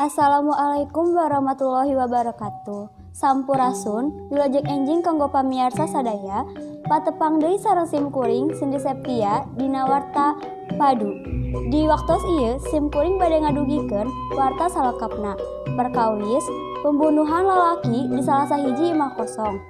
Assalamualaikum warahmatullahi wabarakatuh. Sampurasun, wilujeng enjing kanggo pamiarsa sadaya, patepang deui sareng sim kuring Cindy Septia dina warta padu. Di waktos ieu sim kuring bade ngadugikeun warta salengkapna. Perkawis pembunuhan lalaki di salah sahiji imah kosong.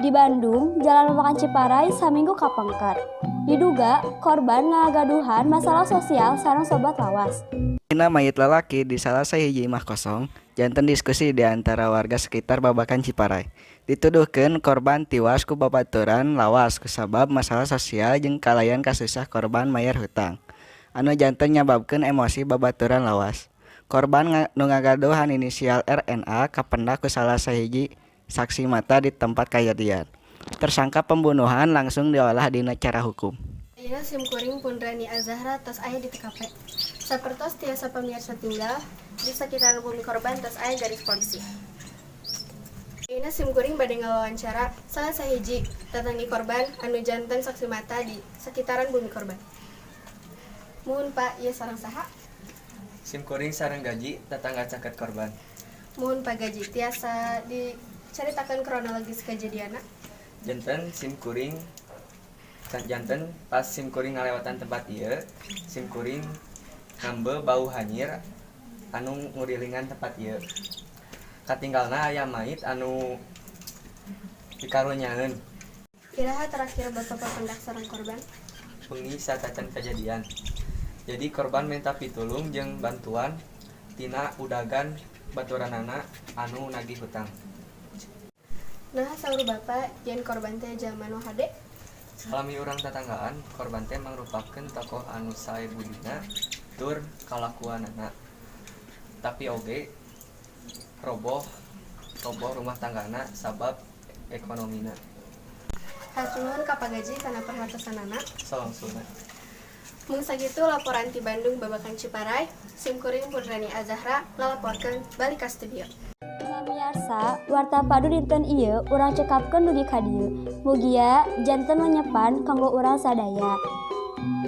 Di Bandung, Jalan Makan Ciparai saminggu kapengker. Diduga korban ngagaduhan masalah sosial sareng sobat lawas. Dina mayit lalaki di salah sahiji imah kosong, janten diskusi di antara warga sekitar babakan Ciparai. Dituduhkeun korban tiwas ku babaturan lawas kusabab masalah sosial jeung kalayan kasusah korban mayar hutang. Anu janten nyababkeun emosi babaturan lawas. Korban nu ngagaduhan inisial RNA kapendak ku salah sahiji saksi mata di tempat kajadian. Tersangka pembunuhan langsung diolah dina cara hukum. Ayeuna sim kuring Pundrani Azahra tos aya di TKP. Sapertos tiasa pamirsa tinggal di sekitaran bumi korban tos aya garis polisi. Ayeuna sim kuring bade ngawawancara salah sahiji tatanggi korban anu janten saksi mata di sekitaran bumi korban. Muhun Pak, ieu sareng saha? Sim kuring sareng Gaji tetangga caket korban. Muhun Pak Gaji, tiasa dicaritakeun kronologis kejadianna. Janten pas sim kuring ngalewatan tempat ieu, sim kuring ngambe bau hanyir anu ngurilingan tempat ieu. Katinggalna aya mait anu dikarunyaeun. Iraha terakhir Bapak papendak sareng korban? Bengi satacan kejadian. Jadi korban minta pitulung jeung bantuan tina udagan baturanana anu nagih hutang. Nah, saur Bapak yen korban teh jalma nu hade? Salami urang tetanggaan, korban teh mangrupakeun tokoh anu sae budina tur kalakuanana. Tapi oge roboh rumah tanggana sabab ekonomina. Hatur nuhun ka Pak Gaji kana perhatosanana. Salangsuna. Mung sakitu laporan ti Bandung babakan Ciparai, sim kuring Pundrani Azahra ngalaporkeun balik ka studio. Pamiarsa, warta padu dinten ieu urang cekapkeun dugi ka dieu. Mugia janten menyepan kanggo urang sadaya.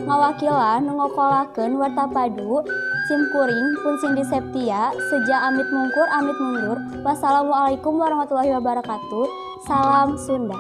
Ngawakilan nu ngokolakeun warta padu sim kuring pun Cindy Septia seja amit mungkur amit mundur. Wassalamualaikum warahmatullahi wabarakatuh. Salam Sunda.